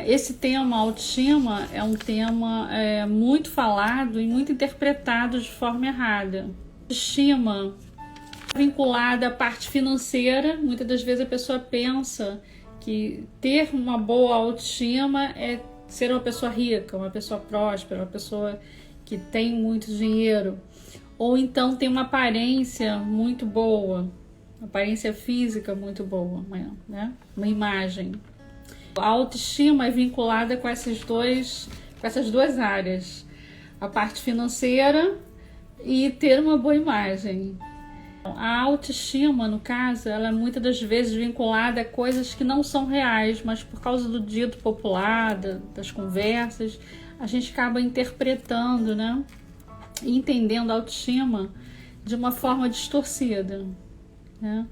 Esse tema autoestima é um tema muito falado e muito interpretado de forma errada. Autoestima vinculada à parte financeira. Muitas das vezes a pessoa pensa que ter uma boa autoestima é ser uma pessoa rica, uma pessoa próspera, uma pessoa que tem muito dinheiro, ou então tem uma aparência muito boa, uma aparência física muito boa, né? Uma imagem. A autoestima é vinculada com essas duas áreas, a parte financeira e ter uma boa imagem. A autoestima, no caso, ela é muitas das vezes vinculada a coisas que não são reais, mas por causa do dito popular, das conversas, a gente acaba interpretando, né? E entendendo a autoestima de uma forma distorcida, né?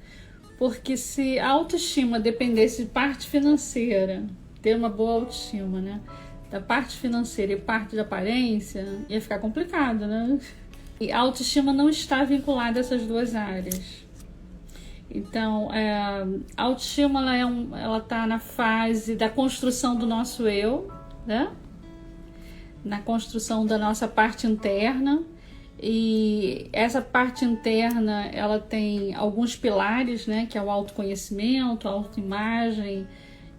Porque se a autoestima dependesse de parte financeira, ter uma boa autoestima, né? Da parte financeira e parte de aparência, ia ficar complicado, né? E a autoestima não está vinculada a essas duas áreas. Então, a autoestima ela está na fase da construção do nosso eu, né? Na construção da nossa parte interna. E essa parte interna, ela tem alguns pilares, né? Que é o autoconhecimento, a autoimagem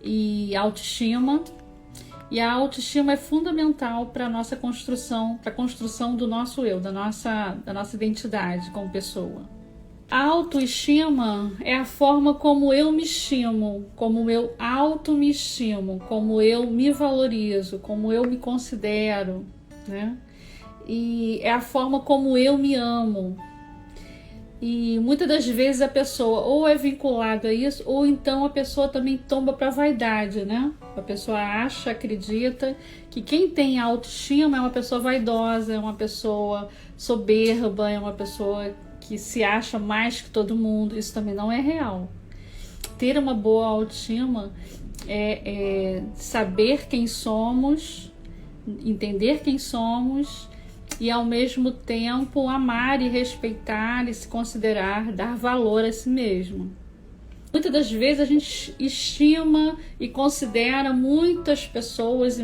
e a autoestima. E a autoestima é fundamental para a nossa construção, para a construção do nosso eu, da nossa identidade como pessoa. A autoestima é a forma como eu me estimo, como eu me estimo, como eu me valorizo, como eu me considero, né? E é a forma como eu me amo. E muitas das vezes a pessoa ou é vinculada a isso, ou então a pessoa também tomba para a vaidade, né? A pessoa acha, acredita que quem tem autoestima é uma pessoa vaidosa, é uma pessoa soberba, é uma pessoa que se acha mais que todo mundo. Isso também não é real. Ter uma boa autoestima é saber quem somos, entender quem somos, e ao mesmo tempo amar e respeitar e se considerar, dar valor a si mesmo. Muitas das vezes a gente estima e considera muitas pessoas e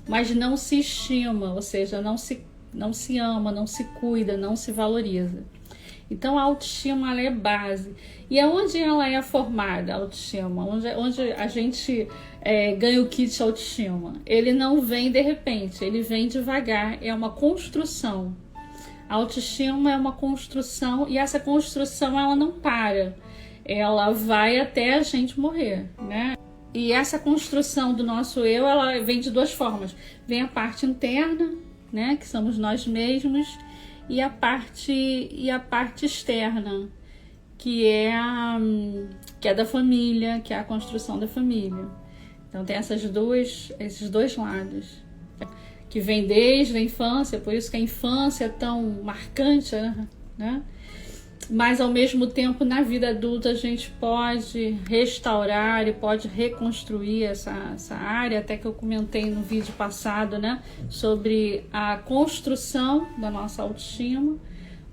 mas não se estima, ou seja, não se ama, não se cuida, não se valoriza. Então a autoestima ela é base. E aonde ela é formada, a autoestima? Onde a gente ganha o kit autoestima? Ele não vem de repente, ele vem devagar, é uma construção. A autoestima é uma construção e essa construção ela não para. Ela vai até a gente morrer, né? E essa construção do nosso eu, ela vem de duas formas. Vem a parte interna, né, que somos nós mesmos, e a parte externa, que é da família, que é a construção da família. Então tem esses dois lados, que vem desde a infância, por isso que a infância é tão marcante, né? Mas ao mesmo tempo na vida adulta a gente pode restaurar e pode reconstruir essa área, até que eu comentei no vídeo passado, né, sobre a construção da nossa autoestima.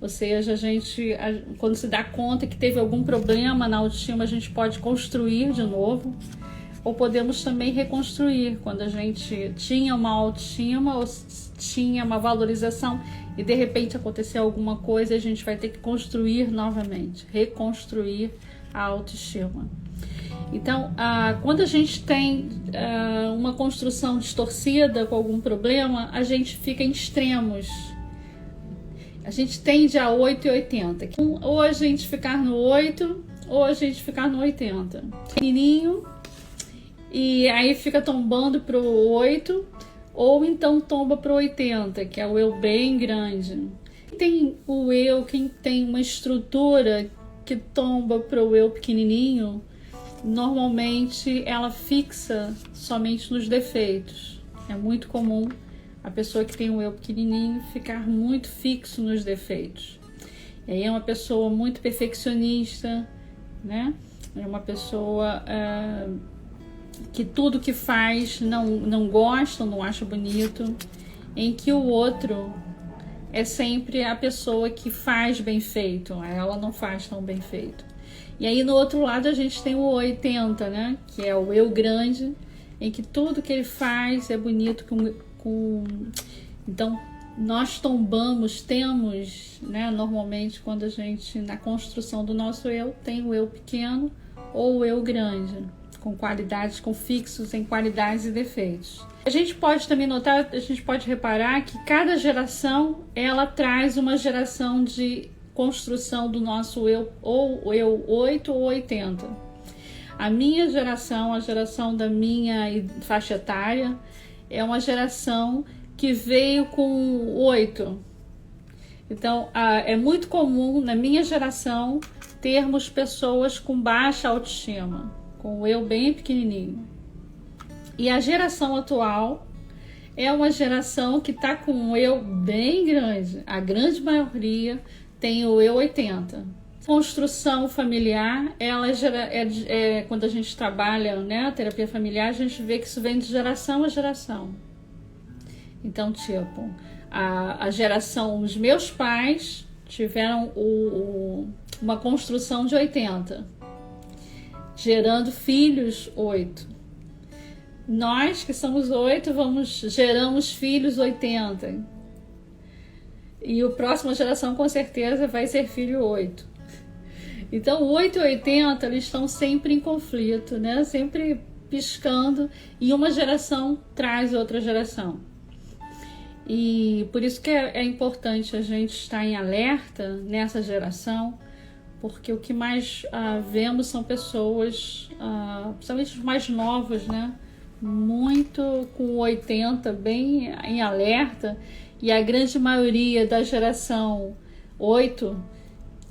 Ou seja, quando se dá conta que teve algum problema na autoestima, a gente pode construir de novo, ou podemos também reconstruir quando a gente tinha uma autoestima ou tinha uma valorização e de repente aconteceu alguma coisa, a gente vai ter que construir novamente, reconstruir a autoestima. Então, quando a gente tem uma construção distorcida com algum problema, a gente fica em extremos. A gente tende a 8 e 80. Ou a gente ficar no 8, ou a gente ficar no 80. Pequenininho, e aí fica tombando pro 8, ou então tomba pro 80, que é o eu bem grande. Tem o eu, quem tem uma estrutura que tomba pro eu pequenininho, normalmente ela fixa somente nos defeitos. É muito comum a pessoa que tem o eu pequenininho ficar muito fixo nos defeitos. E aí é uma pessoa muito perfeccionista, né? É uma pessoa que tudo que faz não gosta, não acha bonito, em que o outro é sempre a pessoa que faz bem feito, ela não faz tão bem feito. E aí no outro lado a gente tem o 80, né? Que é o eu grande, em que tudo que ele faz é bonito Então nós temos, né? Normalmente quando a gente, na construção do nosso eu, tem o eu pequeno ou o eu grande, com qualidades, com fixos em qualidades e defeitos. A gente pode também notar, a gente pode reparar que cada geração, ela traz uma geração de construção do nosso eu, ou o eu 8 ou 80. A minha geração, a geração da minha faixa etária, é uma geração que veio com 8. Então, é muito comum na minha geração termos pessoas com baixa autoestima, com o eu bem pequenininho. E a geração atual é uma geração que está com o eu bem grande. A grande maioria tem o eu 80. Construção familiar, ela quando a gente trabalha, né, a terapia familiar, a gente vê que isso vem de geração a geração. Então, tipo, a geração, os meus pais tiveram uma construção de 80, gerando filhos 8. Nós, que somos 8, geramos filhos 80. E a próxima geração, com certeza, vai ser filho 8. Então, o 8 e 80, eles estão sempre em conflito, né? Sempre piscando, e uma geração traz outra geração. E por isso que é importante a gente estar em alerta nessa geração, porque o que mais vemos são pessoas, principalmente os mais novos, né? Muito com 80, bem em alerta, e a grande maioria da geração 8,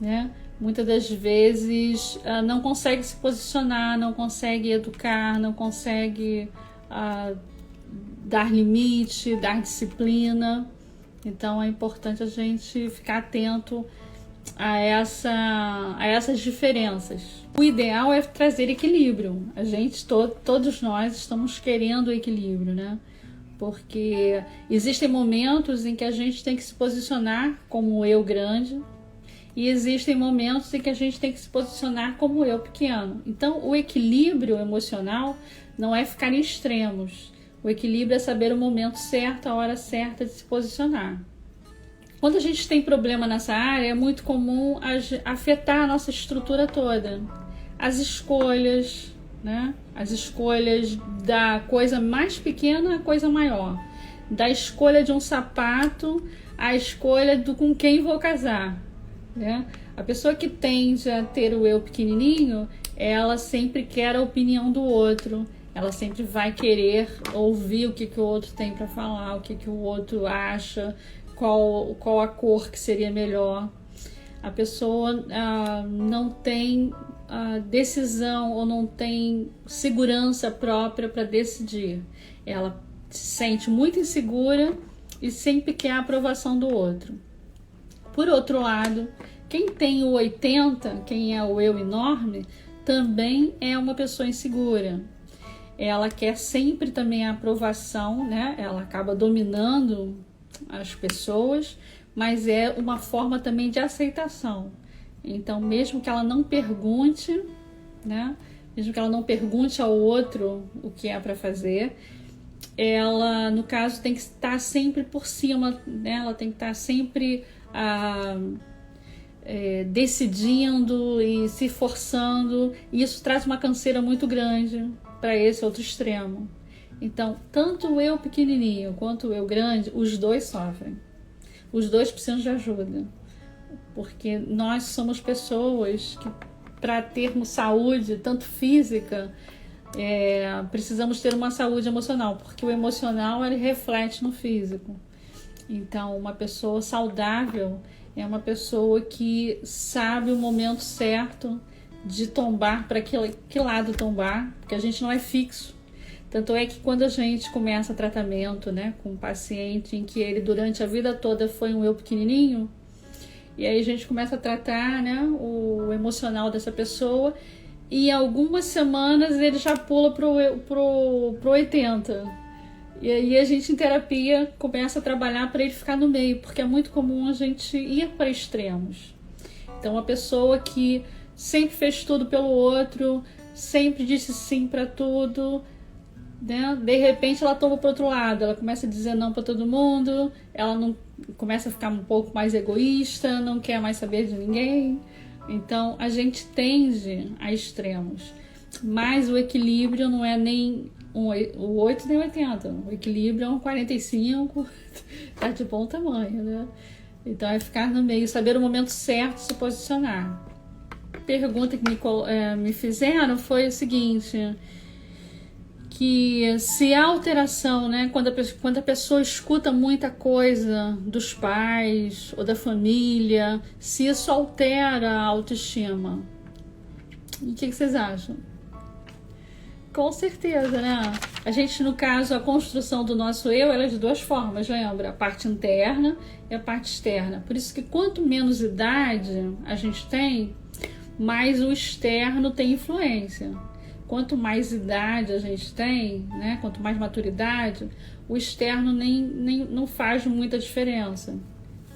né? Muitas das vezes não consegue se posicionar, não consegue educar, não consegue dar limite, dar disciplina. Então é importante a gente ficar atento a essas diferenças. O ideal é trazer equilíbrio. A gente, todos nós estamos querendo equilíbrio, né? Porque existem momentos em que a gente tem que se posicionar como o eu grande, e existem momentos em que a gente tem que se posicionar como o eu pequeno. Então, o equilíbrio emocional não é ficar em extremos. O equilíbrio é saber o momento certo, a hora certa de se posicionar. Quando a gente tem problema nessa área, é muito comum afetar a nossa estrutura toda. As escolhas, né? As escolhas da coisa mais pequena à coisa maior. Da escolha de um sapato à escolha com quem vou casar, né? A pessoa que tende a ter o eu pequenininho, ela sempre quer a opinião do outro. Ela sempre vai querer ouvir o que o outro tem para falar, o que o outro acha, qual a cor que seria melhor. A pessoa não tem decisão ou não tem segurança própria para decidir. Ela se sente muito insegura e sempre quer a aprovação do outro. Por outro lado, quem tem o 80, quem é o eu enorme, também é uma pessoa insegura. Ela quer sempre também a aprovação, né? Ela acaba dominando as pessoas, mas é uma forma também de aceitação. Então, mesmo que ela não pergunte, né? Mesmo que ela não pergunte ao outro o que é para fazer, ela, no caso, tem que estar sempre por cima, né? Ela tem que estar sempre decidindo e se forçando, e isso traz uma canseira muito grande para esse outro extremo. Então, tanto o eu pequenininho quanto o eu grande, os dois sofrem. Os dois precisam de ajuda. Porque nós somos pessoas que, para termos saúde, tanto física, precisamos ter uma saúde emocional. Porque o emocional, ele reflete no físico. Então, uma pessoa saudável é uma pessoa que sabe o momento certo de tombar, para que lado tombar, porque a gente não é fixo. Tanto é que quando a gente começa tratamento, né, com um paciente em que ele durante a vida toda foi um eu pequenininho, e aí a gente começa a tratar, né, o emocional dessa pessoa, e em algumas semanas ele já pula pro 80. E aí a gente em terapia começa a trabalhar para ele ficar no meio, porque é muito comum a gente ir para extremos. Então a pessoa que sempre fez tudo pelo outro, sempre disse sim para tudo, né? De repente ela toma para outro lado, ela começa a dizer não para todo mundo, ela não começa a ficar um pouco mais egoísta, não quer mais saber de ninguém. Então a gente tende a extremos, mas o equilíbrio não é nem o 8 nem 80, o equilíbrio é um 45, tá de bom tamanho, né? Então é ficar no meio, saber o momento certo de se posicionar. A pergunta que me fizeram foi o seguinte, que se a alteração, né, quando a pessoa escuta muita coisa dos pais ou da família, se isso altera a autoestima. E o que vocês acham? Com certeza, né? A gente, no caso, a construção do nosso eu, ela é de duas formas, lembra? A parte interna e a parte externa. Por isso que quanto menos idade a gente tem, mais o externo tem influência. Quanto mais idade a gente tem, né? Quanto mais maturidade, o externo não faz muita diferença,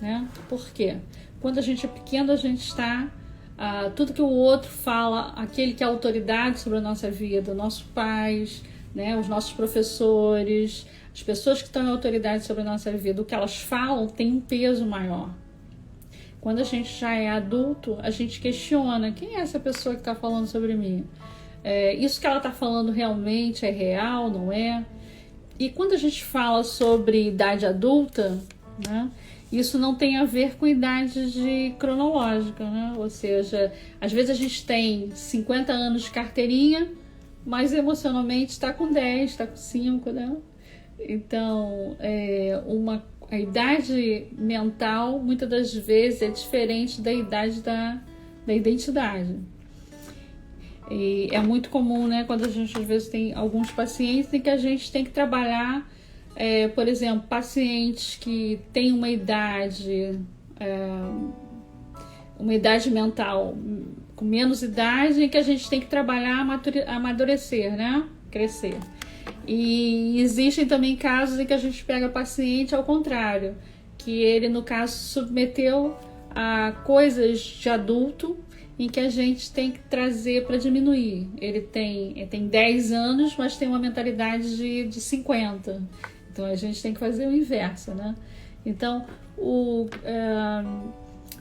né? Por quê? Quando a gente é pequeno, a gente está... tudo que o outro fala, aquele que é autoridade sobre a nossa vida, nossos pais, né, os nossos professores, as pessoas que estão em autoridade sobre a nossa vida, o que elas falam tem um peso maior. Quando a gente já é adulto, a gente questiona, quem é essa pessoa que está falando sobre mim? Isso que ela está falando realmente é real, não é? E quando a gente fala sobre idade adulta, né, isso não tem a ver com idade cronológica, né? Ou seja, às vezes a gente tem 50 anos de carteirinha, mas emocionalmente está com 10, está com 5, né? Então, a idade mental, muitas das vezes, é diferente da idade da identidade. E é muito comum, né? Quando a gente, às vezes, tem alguns pacientes em que a gente tem que trabalhar, por exemplo, pacientes que têm uma idade mental com menos idade, em que a gente tem que trabalhar, amadurecer, né? Crescer. E existem também casos em que a gente pega paciente ao contrário, que ele, no caso, submeteu a coisas de adulto em que a gente tem que trazer para diminuir. Ele tem 10 anos, mas tem uma mentalidade de 50. Então a gente tem que fazer o inverso, né? Então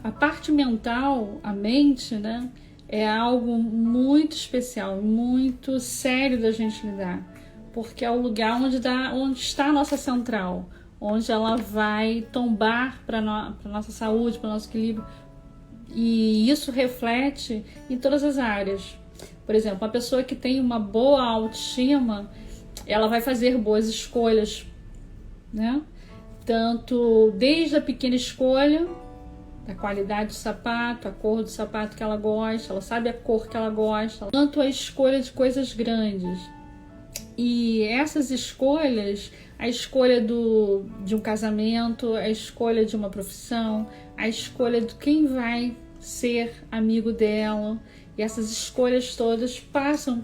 a parte mental, a mente, né, é algo muito especial, muito sério da gente lidar, porque é o lugar onde está a nossa central, onde ela vai tombar para a nossa saúde, para o nosso equilíbrio, e isso reflete em todas as áreas. Por exemplo, uma pessoa que tem uma boa autoestima, ela vai fazer boas escolhas, né? Tanto desde a pequena escolha, a qualidade do sapato, a cor do sapato que ela gosta, ela sabe a cor que ela gosta, quanto a escolha de coisas grandes. E essas escolhas, a escolha de um casamento, a escolha de uma profissão, a escolha de quem vai ser amigo dela, e essas escolhas todas passam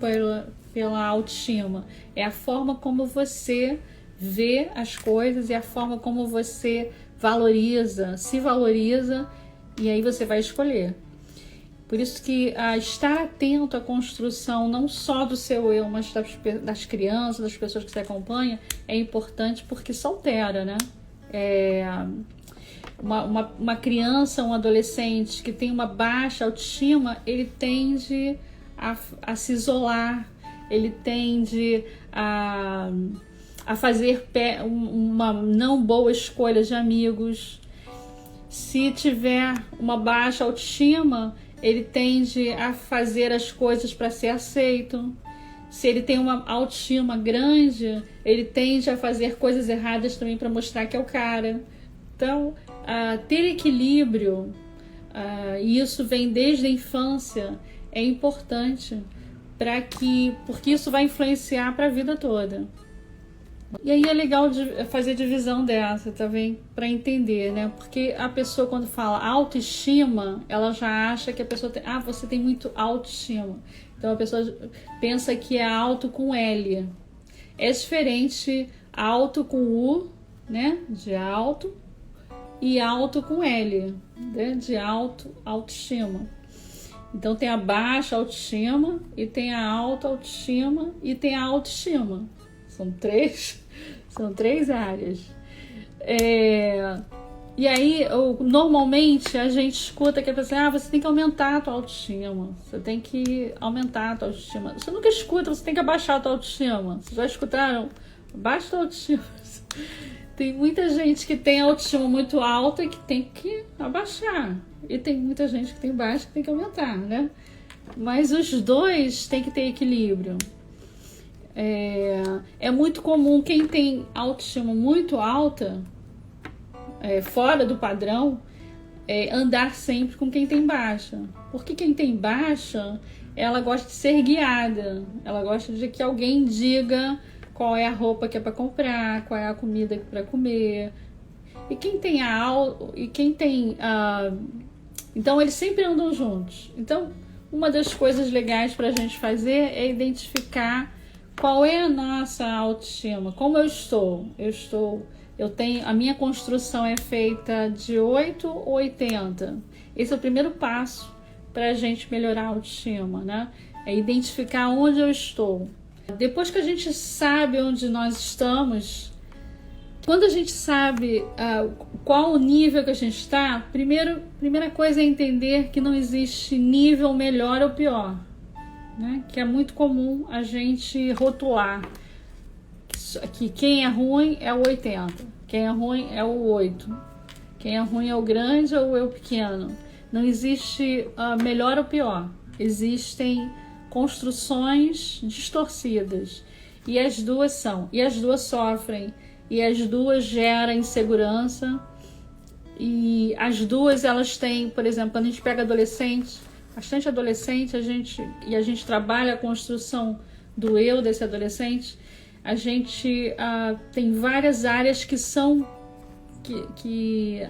pela autoestima. É a forma como você vê as coisas e a forma como você se valoriza, e aí você vai escolher. Por isso que estar atento à construção não só do seu eu, mas das crianças, das pessoas que você acompanha, é importante, porque isso altera, né? Uma criança, um adolescente que tem uma baixa autoestima, ele tende a se isolar, ele tende a fazer uma não boa escolha de amigos. Se tiver uma baixa autoestima, ele tende a fazer as coisas para ser aceito. Se ele tem uma autoestima grande, ele tende a fazer coisas erradas também para mostrar que é o cara. Então, ter equilíbrio, e isso vem desde a infância, é importante, porque isso vai influenciar para a vida toda. E aí é legal fazer divisão dessa também, para entender, né? Porque a pessoa, quando fala autoestima, ela já acha que a pessoa tem... você tem muito autoestima. Então a pessoa pensa que é auto com L. É diferente auto com U, né? De auto, e auto com L, né? De autoestima. Então tem a baixa autoestima, e tem a alta autoestima, e tem a autoestima. São três áreas. E aí, normalmente, a gente escuta que a pessoa, você tem que aumentar a tua autoestima. Você tem que aumentar a tua autoestima. Você nunca escuta, você tem que abaixar a tua autoestima. Vocês já escutaram? Abaixa a tua autoestima. Tem muita gente que tem a autoestima muito alta e que tem que abaixar. E tem muita gente que tem baixa que tem que aumentar, né? Mas os dois têm que ter equilíbrio. É muito comum quem tem autoestima muito alta, fora do padrão, andar sempre com quem tem baixa. Porque quem tem baixa, ela gosta de ser guiada. Ela gosta de que alguém diga qual é a roupa que é para comprar, qual é a comida que é para comer. E quem tem então eles sempre andam juntos. Então, uma das coisas legais para a gente fazer é identificar qual é a nossa autoestima. Como eu estou? A minha construção é feita de 8 ou 80. Esse é o primeiro passo para a gente melhorar a autoestima, né? É identificar onde eu estou. Depois que a gente sabe onde nós estamos, quando a gente sabe qual o nível que a gente está, primeira coisa é entender que não existe nível melhor ou pior, né? Que é muito comum a gente rotular que quem é ruim é o 80, quem é ruim é o 8, quem é ruim é o grande ou é o pequeno. Não existe melhor ou pior, existem construções distorcidas, e as duas sofrem, e as duas geram insegurança, e as duas elas têm, por exemplo, quando a gente pega bastante adolescente, a gente trabalha a construção do eu desse adolescente, a gente tem várias áreas que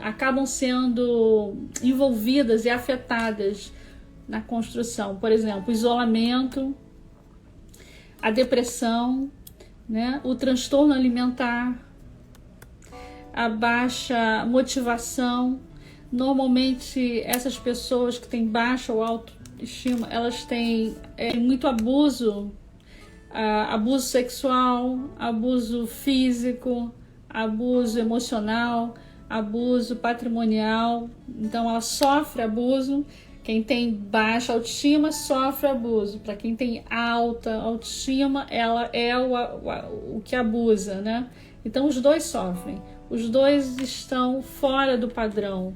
acabam sendo envolvidas e afetadas na construção. Por exemplo, o isolamento, a depressão, né? O transtorno alimentar, a baixa motivação. Normalmente, essas pessoas que têm baixa ou autoestima, elas têm muito abuso sexual, abuso físico, abuso emocional, abuso patrimonial. Então, ela sofre abuso. Quem tem baixa autoestima sofre abuso. Para quem tem alta autoestima, ela é o que abusa, né? Então, os dois sofrem. Os dois estão fora do padrão.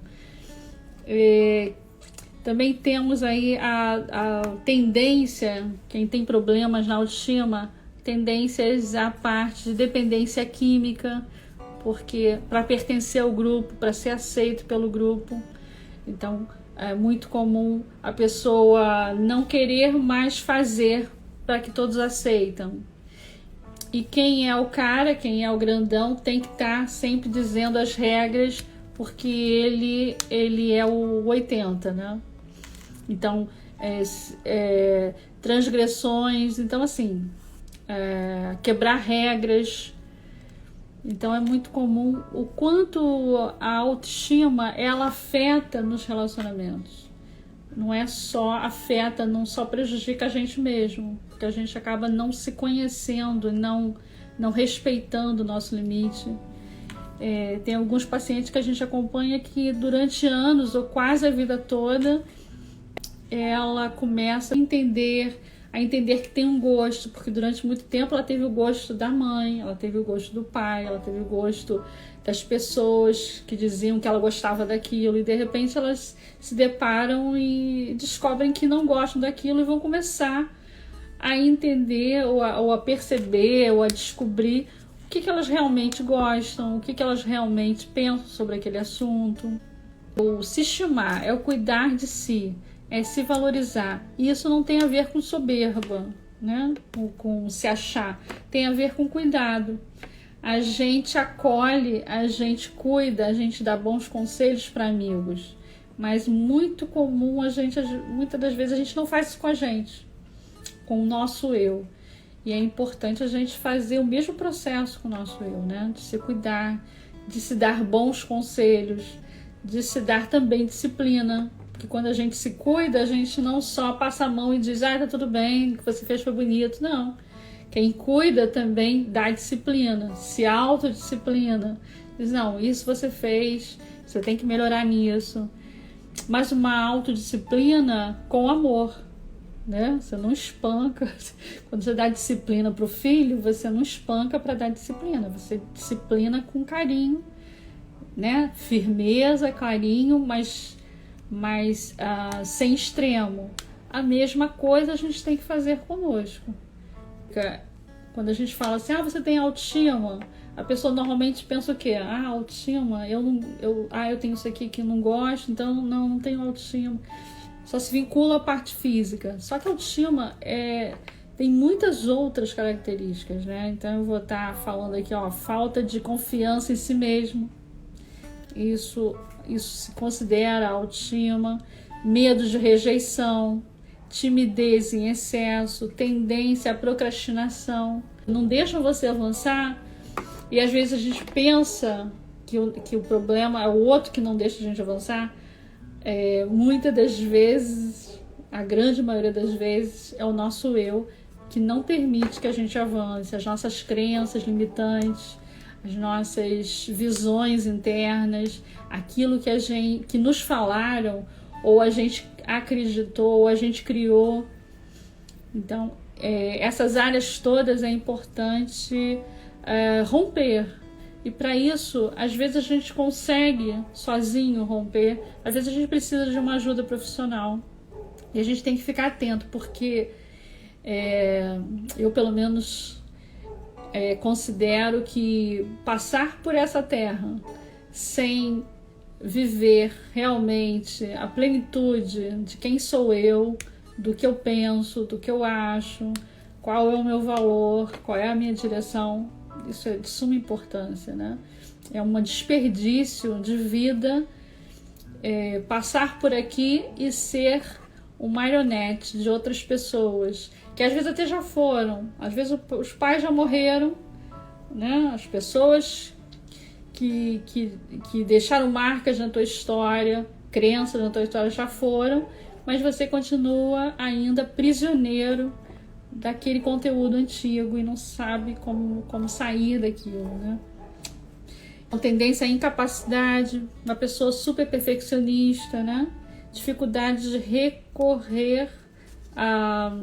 Também temos aí a tendência, quem tem problemas na autoestima, tendências à parte de dependência química, porque para pertencer ao grupo, para ser aceito pelo grupo. Então, é muito comum a pessoa não querer mais fazer para que todos aceitam. E quem é o cara, quem é o grandão, tem que estar sempre dizendo as regras, porque ele é o 80, né? Então, transgressões, então assim, quebrar regras. Então é muito comum o quanto a autoestima ela afeta nos relacionamentos. Não é só afeta, não só prejudica a gente mesmo, porque a gente acaba não se conhecendo, não respeitando o nosso limite. Tem alguns pacientes que a gente acompanha que durante anos ou quase a vida toda ela começa a entender que tem um gosto, porque durante muito tempo ela teve o gosto da mãe, ela teve o gosto do pai, ela teve o gosto das pessoas que diziam que ela gostava daquilo, e de repente elas se deparam e descobrem que não gostam daquilo e vão começar a entender ou a perceber ou a descobrir o que elas realmente gostam, o que elas realmente pensam sobre aquele assunto. O se estimar é o cuidar de si, é se valorizar. E isso não tem a ver com soberba, né? Com se achar. Tem a ver com cuidado. A gente acolhe, a gente cuida, a gente dá bons conselhos para amigos. Mas muito comum, muitas das vezes a gente não faz isso com a gente, com o nosso eu. E é importante a gente fazer o mesmo processo com o nosso eu, né? De se cuidar, de se dar bons conselhos, de se dar também disciplina. porque quando a gente se cuida, a gente não só passa a mão e diz, tá tudo bem, o que você fez foi bonito. Não. Quem cuida também dá disciplina, se autodisciplina. Diz, não, isso você fez, você tem que melhorar nisso. Mas uma autodisciplina com amor, né? Você não espanca. Quando você dá disciplina para o filho, você não espanca para dar disciplina. Você disciplina com carinho, né? Firmeza, carinho, mas sem extremo. A mesma coisa a gente tem que fazer conosco. Quando a gente fala assim, você tem autoestima, a pessoa normalmente pensa o quê? Autoestima, eu tenho isso aqui que eu não gosto, então não tenho autoestima. Só se vincula à parte física. Só que a autoestima tem muitas outras características, né? Então eu vou estar falando aqui, falta de confiança em si mesmo. Isso se considera autoestima, medo de rejeição, timidez em excesso, tendência à procrastinação. Não deixam você avançar e às vezes a gente pensa que o problema é o outro que não deixa a gente avançar. Muitas das vezes, a grande maioria das vezes, é o nosso eu que não permite que a gente avance, as nossas crenças limitantes, as nossas visões internas, aquilo que nos falaram, ou a gente acreditou, ou a gente criou. Então, essas áreas todas é importante romper. E para isso, às vezes a gente consegue sozinho romper, às vezes a gente precisa de uma ajuda profissional. E a gente tem que ficar atento, porque eu, pelo menos, considero que passar por essa terra sem viver realmente a plenitude de quem sou eu, do que eu penso, do que eu acho, qual é o meu valor, qual é a minha direção, isso é de suma importância, né? É um desperdício de vida passar por aqui e ser um marionete de outras pessoas, que às vezes até já foram, às vezes os pais já morreram, né? As pessoas que deixaram marcas na tua história, crenças na tua história já foram, mas você continua ainda prisioneiro daquele conteúdo antigo e não sabe como sair daquilo, né? Uma tendência à incapacidade, uma pessoa super perfeccionista, né? Dificuldade de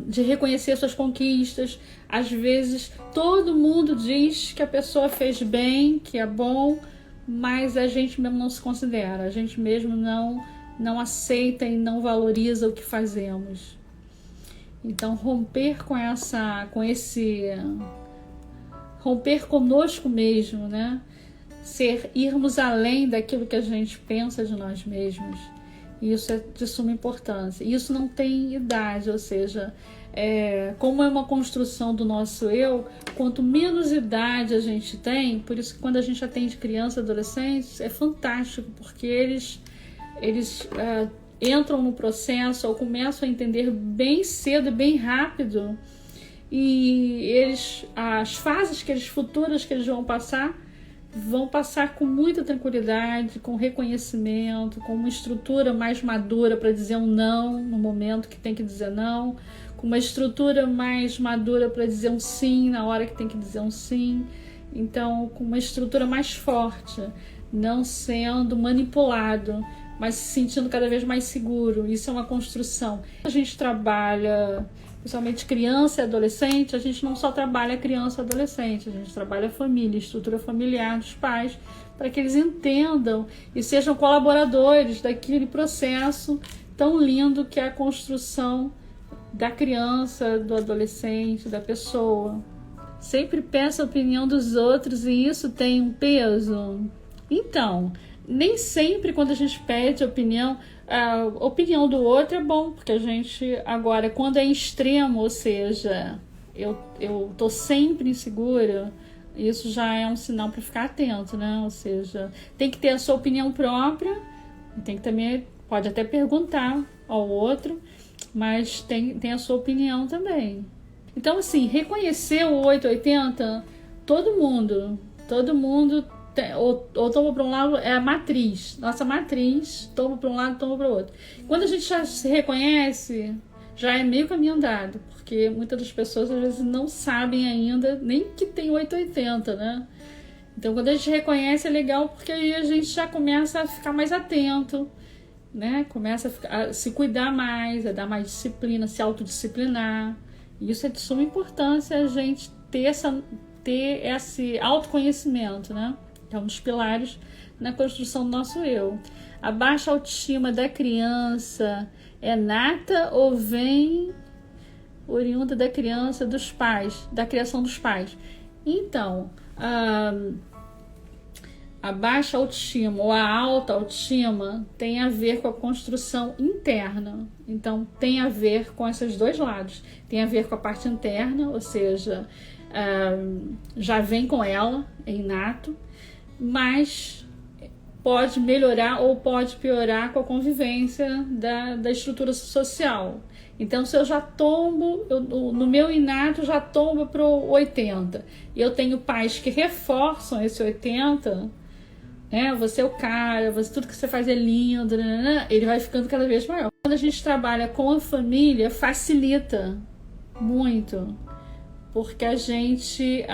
de reconhecer suas conquistas. Às vezes todo mundo diz que a pessoa fez bem, que é bom, mas a gente mesmo não se considera, a gente mesmo não aceita e não valoriza o que fazemos. Então romper romper conosco mesmo, né? Irmos além daquilo que a gente pensa de nós mesmos. Isso é de suma importância. Isso não tem idade, ou seja, como é uma construção do nosso eu, quanto menos idade a gente tem, por isso que quando a gente atende crianças e adolescentes, é fantástico, porque eles entram no processo ou começam a entender bem cedo e bem rápido, e as fases futuras que eles vão passar com muita tranquilidade, com reconhecimento, com uma estrutura mais madura para dizer um não no momento que tem que dizer não, com uma estrutura mais madura para dizer um sim na hora que tem que dizer um sim. Então, com uma estrutura mais forte, não sendo manipulado, mas se sentindo cada vez mais seguro. Isso é uma construção. A gente trabalha, principalmente criança e adolescente, a gente não só trabalha criança e adolescente, a gente trabalha a família, a estrutura familiar dos pais, para que eles entendam e sejam colaboradores daquele processo tão lindo que é a construção da criança, do adolescente, da pessoa. Sempre peço a opinião dos outros e isso tem um peso. Então, nem sempre quando a gente pede a opinião do outro é bom, porque a gente, agora, quando é extremo, ou seja, eu tô sempre insegura, isso já é um sinal para ficar atento, né? Ou seja, tem que ter a sua opinião própria, tem que também, pode até perguntar ao outro, mas tem a sua opinião também. Então, assim, reconhecer o 880, todo mundo ou tomba para um lado, é a matriz. Nossa matriz, tomba para um lado, tomba para o outro. Quando a gente já se reconhece, já é meio caminho andado, porque muitas das pessoas às vezes não sabem ainda nem que tem 880, né? Então, quando a gente reconhece, é legal, porque aí a gente já começa a ficar mais atento, né? Começa a se cuidar mais, a dar mais disciplina, se autodisciplinar. E isso é de suma importância, a gente ter esse autoconhecimento, né? Que é um dos pilares na construção do nosso eu. A baixa autoestima da criança é nata ou vem oriunda da criança, dos pais, da criação dos pais? Então, a baixa autoestima ou a alta autoestima tem a ver com a construção interna. Então, tem a ver com esses dois lados. Tem a ver com a parte interna, ou seja, já vem com ela, é inato, mas pode melhorar ou pode piorar com a convivência da estrutura social. Então, se eu já tombo, no meu inato já tombo para o 80, e eu tenho pais que reforçam esse 80, né? Você é o cara, tudo que você faz é lindo, né? Ele vai ficando cada vez maior. Quando a gente trabalha com a família, facilita muito, porque a gente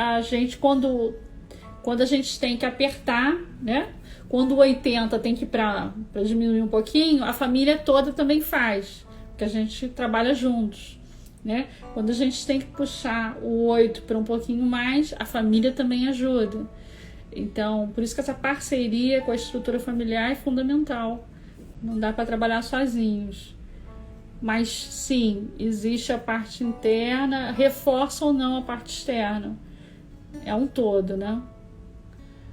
quando a gente tem que apertar, né? Quando o 80 tem que ir para diminuir um pouquinho, a família toda também faz, porque a gente trabalha juntos, né? Quando a gente tem que puxar o 8 para um pouquinho mais, a família também ajuda. Então, por isso que essa parceria com a estrutura familiar é fundamental. Não dá para trabalhar sozinhos. Mas sim, existe a parte interna, reforça ou não a parte externa. É um todo, né?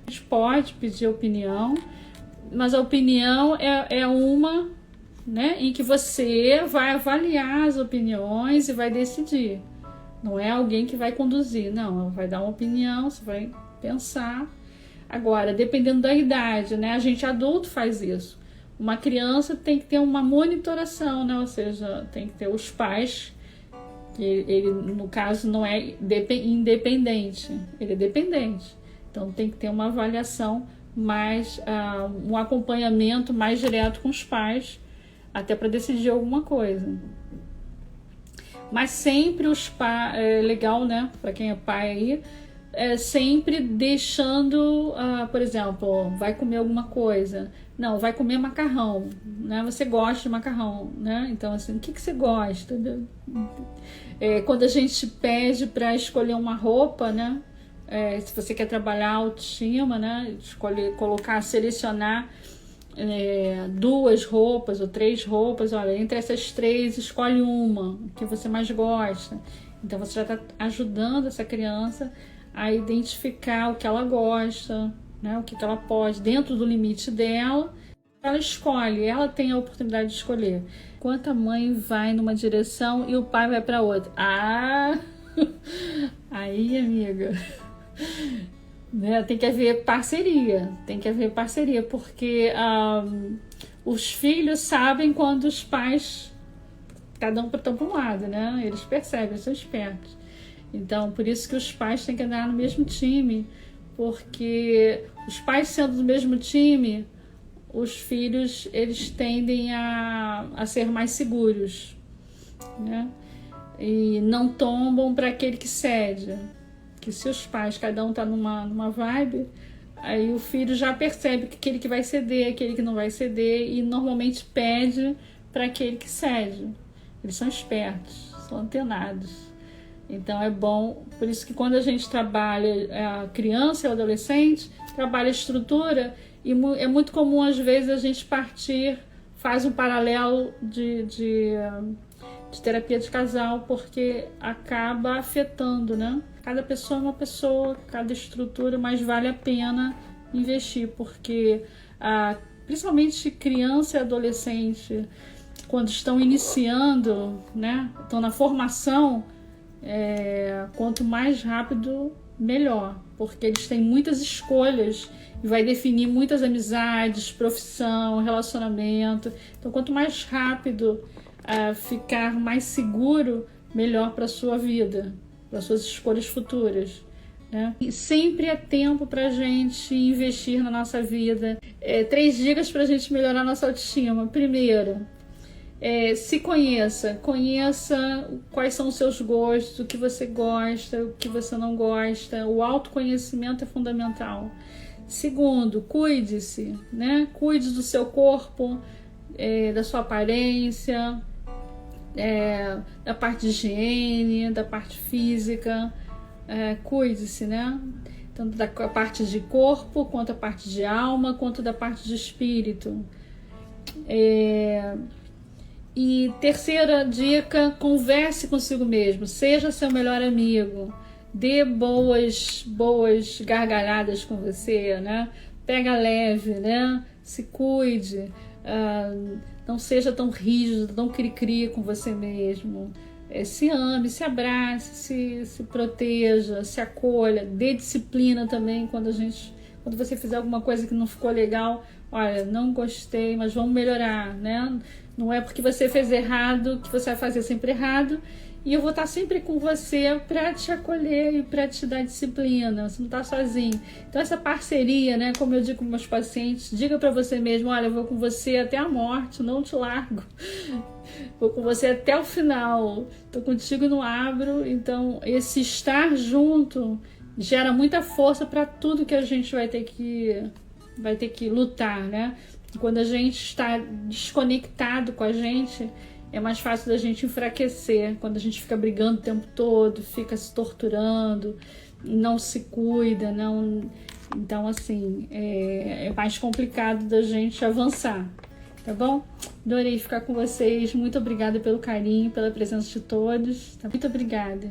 A gente pode pedir opinião, mas a opinião é uma, né, em que você vai avaliar as opiniões e vai decidir. Não é alguém que vai conduzir, não. Ela vai dar uma opinião, você vai pensar. Agora, dependendo da idade, né, a gente adulto faz isso. Uma criança tem que ter uma monitoração, né, ou seja, tem que ter os pais, que ele, no caso, não é independente, ele é dependente. Então, tem que ter uma avaliação mais, um acompanhamento mais direto com os pais, até para decidir alguma coisa. Mas sempre os pais, é legal, né, para quem é pai aí, sempre deixando, por exemplo, vai comer alguma coisa. Não, vai comer macarrão, né? Você gosta de macarrão, né? Então, assim, o que você gosta? Quando a gente pede para escolher uma roupa, né? Se você quer trabalhar a autoestima, né? Selecionar 2 roupas ou 3 roupas. Olha, entre essas 3, escolhe uma que você mais gosta. Então, você já está ajudando essa criança a identificar o que ela gosta, né? O que ela pode, dentro do limite dela, ela escolhe, ela tem a oportunidade de escolher. Enquanto a mãe vai numa direção e o pai vai para outra. Aí, amiga, né? Tem que haver parceria, porque os filhos sabem quando os pais, cada um estão para um lado, né? Eles percebem, eles são espertos. Então, por isso que os pais têm que andar no mesmo time, porque os pais sendo do mesmo time, os filhos, eles tendem a ser mais seguros, né? E não tombam para aquele que cede. Que se os pais, cada um está numa vibe, aí o filho já percebe que aquele que vai ceder, aquele que não vai ceder, e normalmente pede para aquele que cede. Eles são espertos, são antenados. Então é bom, por isso que quando a gente trabalha a criança e o adolescente, trabalha a estrutura, e é muito comum às vezes a gente faz um paralelo de terapia de casal, porque acaba afetando, né? Cada pessoa é uma pessoa, cada estrutura, mas vale a pena investir, porque principalmente criança e adolescente, quando estão iniciando, né? Estão na formação, quanto mais rápido, melhor, porque eles têm muitas escolhas e vai definir muitas amizades, profissão, relacionamento. Então, quanto mais rápido ficar mais seguro, melhor para a sua vida, para suas escolhas futuras, né? E sempre é tempo pra gente investir na nossa vida. 3 dicas pra gente melhorar nossa autoestima. Primeiro, se conheça quais são os seus gostos, o que você gosta, o que você não gosta. O autoconhecimento é fundamental. Segundo, cuide-se, né? Cuide do seu corpo, da sua aparência, da parte de higiene, da parte física. Cuide-se, né? Tanto da parte de corpo, quanto a parte de alma, quanto da parte de espírito. E terceira dica, converse consigo mesmo, seja seu melhor amigo, dê boas gargalhadas com você, né? Pega leve, né? Se cuide, não seja tão rígido, tão cri-cri com você mesmo. Se ame, se abrace, se proteja, se acolha, dê disciplina também quando você fizer alguma coisa que não ficou legal. Olha, não gostei, mas vamos melhorar, né? Não é porque você fez errado que você vai fazer sempre errado. E eu vou estar sempre com você para te acolher e para te dar disciplina. Você não está sozinho. Então essa parceria, né? Como eu digo com meus pacientes, diga para você mesmo: olha, eu vou com você até a morte, não te largo. Vou com você até o final. Estou contigo, não abro. Então esse estar junto gera muita força para tudo que a gente vai ter que lutar, né? Quando a gente está desconectado com a gente, é mais fácil da gente enfraquecer. Quando a gente fica brigando o tempo todo, fica se torturando, não se cuida, não. Então, assim, é mais complicado da gente avançar, tá bom? Adorei ficar com vocês. Muito obrigada pelo carinho, pela presença de todos. Muito obrigada.